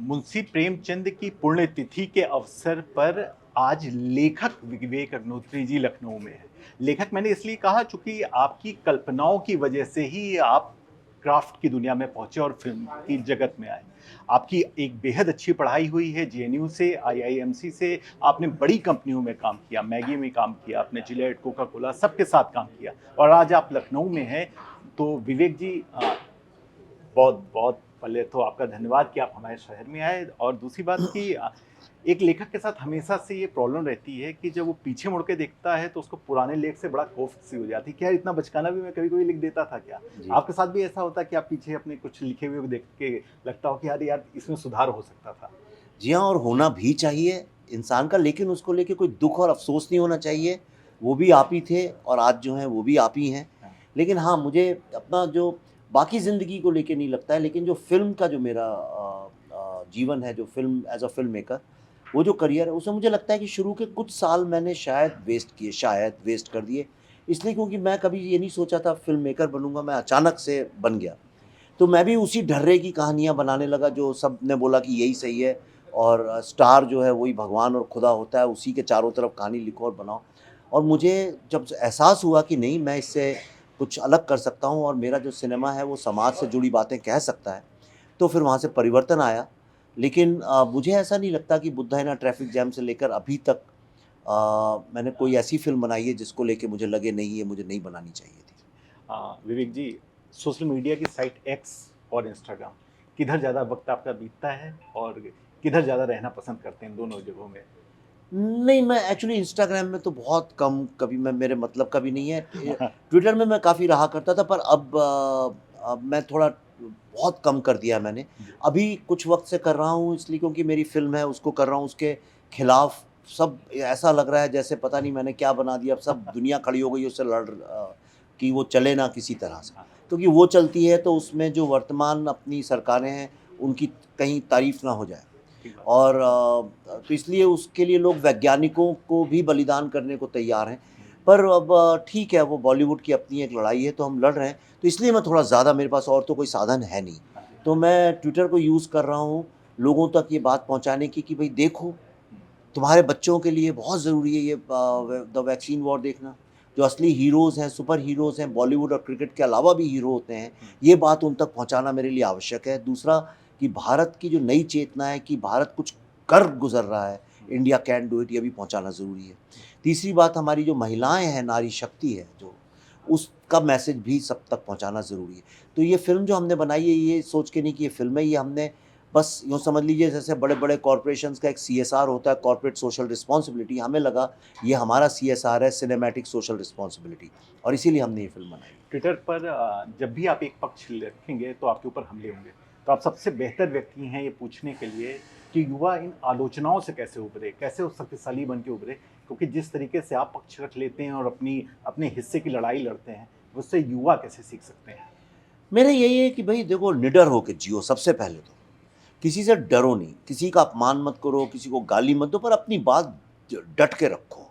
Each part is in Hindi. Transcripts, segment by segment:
मुंशी प्रेमचंद की पुण्यतिथि के अवसर पर आज लेखक विवेक अग्निहोत्री जी लखनऊ में हैं। लेखक मैंने इसलिए कहा चूँकि आपकी कल्पनाओं की वजह से ही आप क्राफ़्ट की दुनिया में पहुँचे और फ़िल्म की जगत में आए। आपकी एक बेहद अच्छी पढ़ाई हुई है जेएनयू से, आईआईएमसी से, आपने बड़ी कंपनियों में काम किया, मैगी में काम किया, आपने जिलेट, कोका कोला सबके साथ काम किया और आज आप लखनऊ में हैं। तो विवेक जी बहुत-बहुत पहले तो आपका धन्यवाद कि आप हमारे शहर में आए और दूसरी बात कि एक लेखक के साथ हमेशा से ये प्रॉब्लम रहती है कि जब वो पीछे मुड़ के देखता है तो उसको पुराने लेख से बड़ा खौफ सी हो जाती है कि यार इतना बचकाना भी मैं कभी-कभी लिख देता था क्या? जी। आपके साथ भी ऐसा होता है कि आप पीछे अपने कुछ लिखे हुए को देख के लगता हो कि यार यार इसमें सुधार हो सकता था? जी हाँ, और होना भी चाहिए इंसान का, लेकिन उसको लेके कोई दुःख और अफ़सोस नहीं होना चाहिए। वो भी आप ही थे और आज जो हैं वो भी आप ही हैं। हाँ, लेकिन हाँ, मुझे अपना जो बाकी ज़िंदगी को लेके नहीं लगता है, लेकिन जो फ़िल्म का जो मेरा जीवन है, जो film as a film maker, वो जो करियर है, उसमें मुझे लगता है कि शुरू के कुछ साल मैंने शायद वेस्ट कर दिए। इसलिए क्योंकि मैं कभी ये नहीं सोचा था फ़िल्म मेकर बनूँगा, मैं अचानक से बन गया। तो मैं भी उसी ढर्रे की कहानियाँ बनाने लगा जो सबने बोला कि यही सही है, और स्टार जो है वही भगवान और खुदा होता है, उसी के चारों तरफ कहानी लिखो और बनाओ। और मुझे जब एहसास हुआ कि नहीं, मैं इससे कुछ अलग कर सकता हूँ और मेरा जो सिनेमा है वो समाज से जुड़ी बातें कह सकता है, तो फिर वहाँ से परिवर्तन आया। लेकिन मुझे ऐसा नहीं लगता कि बुद्धा इन अ ट्रैफिक जैम से लेकर अभी तक मैंने कोई ऐसी फ़िल्म बनाई है जिसको लेके मुझे लगे नहीं, ये मुझे नहीं बनानी चाहिए थी। विवेक जी, सोशल मीडिया की साइट एक्स और इंस्टाग्राम किधर ज़्यादा वक़्त आपका बीतता है और किधर ज़्यादा रहना पसंद करते हैं इन दोनों जगहों में? नहीं, मैं एक्चुअली इंस्टाग्राम में तो बहुत कम, कभी मैं मेरे मतलब का भी नहीं है। ट्विटर में मैं काफ़ी रहा करता था, पर अब मैं थोड़ा बहुत कम कर दिया है मैंने। जी। अभी कुछ वक़्त से कर रहा हूँ इसलिए क्योंकि मेरी फ़िल्म है, उसको कर रहा हूँ, उसके खिलाफ सब ऐसा लग रहा है जैसे पता नहीं मैंने क्या बना दिया, अब सब दुनिया खड़ी हो गई है उससे कि वो चले ना किसी तरह से। हाँ, क्योंकि वो चलती है तो उसमें जो वर्तमान अपनी सरकारें हैं, उनकी कहीं तारीफ़ ना हो जाए। ठीक बात और तो इसलिए उसके लिए लोग वैज्ञानिकों को भी बलिदान करने को तैयार हैं। है। पर अब ठीक है, वो बॉलीवुड की अपनी एक लड़ाई है, तो हम लड़ रहे हैं, तो इसलिए मैं थोड़ा ज़्यादा, मेरे पास और तो कोई साधन है नहीं। हाँ जी। तो मैं ट्विटर को यूज़ कर रहा हूँ, लोगों तक ये बात पहुँचाने की कि भई देखो, हुँ, तुम्हारे बच्चों के लिए बहुत ज़रूरी है ये द वैक्सीन वॉर देखना। जो असली हीरोज़ हैं, सुपर हीरोज़ हैं, बॉलीवुड और क्रिकेट के अलावा भी हीरो होते हैं, हुँ, ये बात उन तक पहुँचाना मेरे लिए आवश्यक है। दूसरा, कि भारत की जो नई चेतना है कि भारत कुछ कर गुज़र रहा है, हुँ, इंडिया कैन डू इट, ये भी पहुँचाना ज़रूरी है। तीसरी बात, हमारी जो महिलाएँ हैं, नारी शक्ति है जो, उसका मैसेज भी सब तक पहुँचाना ज़रूरी है। तो ये फ़िल्म जो हमने बनाई है, ये सोच के नहीं कि ये फ़िल्म है, ये हमने बस यूँ समझ लीजिए जैसे बड़े-बड़े कॉर्पोरेशंस का एक सीएसआर होता है, कॉर्पोरेट सोशल रिस्पॉन्सिबिलिटी, हमें लगा ये हमारा सीएसआर है, सिनेमैटिक सोशल रिस्पॉन्सिबिलिटी, और इसीलिए हमने ये फ़िल्म बनाई है। ट्विटर पर जब भी आप एक पक्ष रखेंगे तो आपके ऊपर हमले होंगे। तो आप सबसे बेहतर व्यक्ति हैं ये पूछने के लिए कि युवा इन आलोचनाओं से कैसे उभरे? कैसे वो शक्तिशाली बन के उभरे? क्योंकि जिस तरीके से आप पक्ष रख लेते हैं और अपने हिस्से की लड़ाई लड़ते हैं, उससे युवा कैसे सीख सकते हैं? मेरा यही है कि भई देखो, निडर होके जियो सबसे पहले तो। किसी से डरो नहीं, किसी का अपमान मत करो, किसी को गाली मत दो, पर अपनी बात डट के रखो।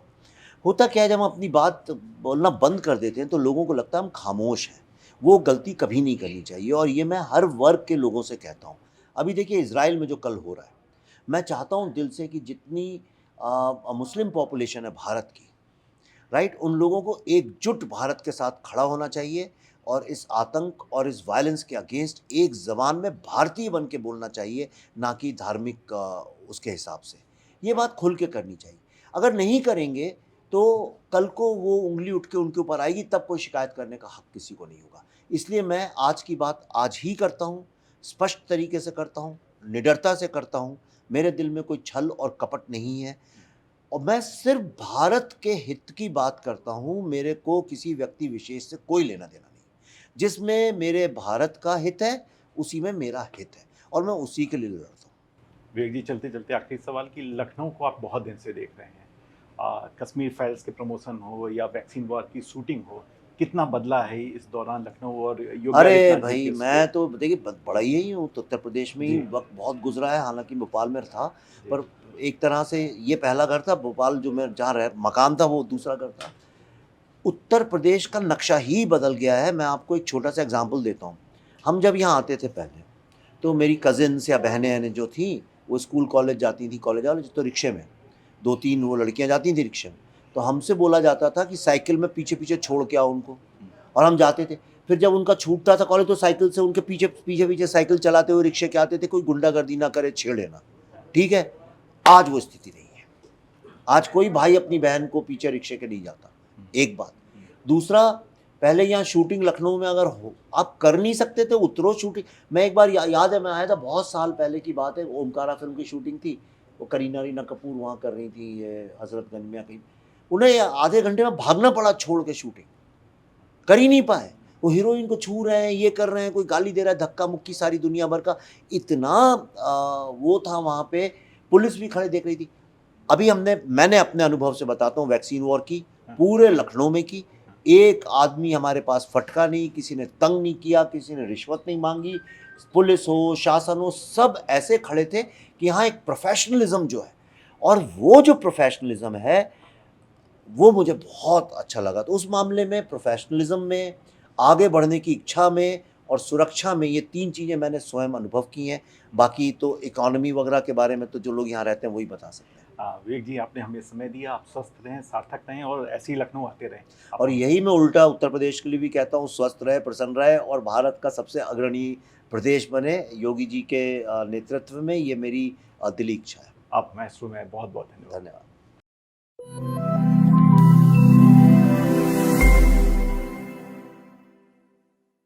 होता क्या है, जब हम अपनी बात बोलना बंद कर देते हैं तो लोगों को लगता है हम खामोश हैं। वो गलती कभी नहीं करनी चाहिए, और ये मैं हर वर्ग के लोगों से कहता हूँ। अभी देखिए इज़राइल में जो कल हो रहा है, मैं चाहता हूँ दिल से कि जितनी मुस्लिम पॉपुलेशन है भारत की, राइट, उन लोगों को एकजुट भारत के साथ खड़ा होना चाहिए, और इस आतंक और इस वायलेंस के अगेंस्ट एक ज़बान में भारतीय बन के बोलना चाहिए, ना कि धार्मिक उसके हिसाब से। ये बात खुल के करनी चाहिए। अगर नहीं करेंगे तो कल को वो उँगली उठ के उनके ऊपर आएगी, तब कोई शिकायत करने का हक किसी को नहीं होगा। इसलिए मैं आज की बात आज ही करता हूँ, स्पष्ट तरीके से करता हूँ, निडरता से करता हूँ। मेरे दिल में कोई छल और कपट नहीं है, और मैं सिर्फ़ भारत के हित की बात करता हूँ, मेरे को किसी व्यक्ति विशेष से कोई लेना-देना नहीं। जिसमें मेरे भारत का हित है, उसी में मेरा हित है, और मैं उसी के लिए लड़ता हूँ। विवेक जी, चलते-चलते आखिरी सवाल कि लखनऊ को आप बहुत दिन से देख रहे हैं। कश्मीर फाइल्स के प्रमोशन हो या वैक्सीन वॉर की शूटिंग हो, कितना बदला है इस दौरान लखनऊ और योगी अरे आदित्यनाथ जी भई! के उसके मैं तो देखिए बड़ा ही यही हूँ, तो उत्तर प्रदेश में ही जी, वक़्त बहुत गुज़रा है, हालाँकि भोपाल में था, जी। पर एक तरह से ये पहला घर था, भोपाल जो मैं जहाँ रह मकान था वो दूसरा घर था। उत्तर प्रदेश का नक्शा ही बदल गया है। मैं आपको एक छोटा-सा एग्ज़ाम्पल देता हूँ। हम जब यहाँ आते थे पहले, तो मेरी कज़िन्स या बहनें जो थी वो स्कूल कॉलेज जाती थी, कॉलेज वाले तो रिक्शे में, 2-3 वो लड़कियां जाती थी रिक्शे में, तो हमसे बोला जाता था कि साइकिल में पीछे पीछे छोड़ के आओ उनको, और हम जाते थे। फिर जब उनका छूटता था कॉलेज तो साइकिल से उनके पीछे पीछे पीछे साइकिल चलाते हुए रिक्शे के आते थे, कोई गुंडागर्दी ना करे, छेड़े ना। ठीक है, आज वो स्थिति नहीं है। आज कोई भाई अपनी बहन को पीछे रिक्शे के नहीं जाता, एक बात। दूसरा, पहले यहाँ शूटिंग लखनऊ में अगर हो, आप कर नहीं सकते थे, उतरो शूटिंग। मैं एक बार याद है, मैं आया था, बहुत साल पहले की बात है, ओमकारा फिल्म की शूटिंग थी, वो करीना रीना कपूर वहाँ कर रही थी, ये हजरतगंज में कहीं, उन्हें आधे घंटे में भागना पड़ा छोड़ के, शूटिंग कर ही नहीं पाए। वो हीरोइन को छू रहे हैं, ये कर रहे हैं, कोई गाली दे रहा है, धक्का मुक्की सारी दुनिया भर का, इतना वो था वहाँ पे, पुलिस भी खड़े देख रही थी। अभी मैंने अपने अनुभव से बताता हूँ, वैक्सीन वॉर की, पूरे लखनऊ में की, एक आदमी हमारे पास फटका नहीं, किसी ने तंग नहीं किया, किसी ने रिश्वत नहीं मांगी, पुलिस हो, शासन हो, सब ऐसे खड़े थे कि यहाँ एक प्रोफेशनलिज्म जो है, और वो जो प्रोफेशनलिज्म है वो मुझे बहुत अच्छा लगा। तो उस मामले में, प्रोफेशनलिज्म में, आगे बढ़ने की इच्छा में और सुरक्षा में, ये 3 चीज़ें मैंने स्वयं अनुभव की हैं। बाकी तो इकोनॉमी वगैरह के बारे में तो जो लोग यहाँ रहते हैं वही बता सकते हैं। विवेक जी, आपने हमें समय दिया, आप स्वस्थ रहें, सार्थक रहें और ऐसे ही लखनऊ आते रहें। और यही मैं उल्टा उत्तर प्रदेश के लिए भी कहता हूँ, स्वस्थ रहे, प्रसन्न रहे और भारत का सबसे अग्रणी प्रदेश बने योगी जी के नेतृत्व में। ये मेरी दिली इच्छा है। आप मैसूर में बहुत बहुत धन्यवाद। धन्यवाद।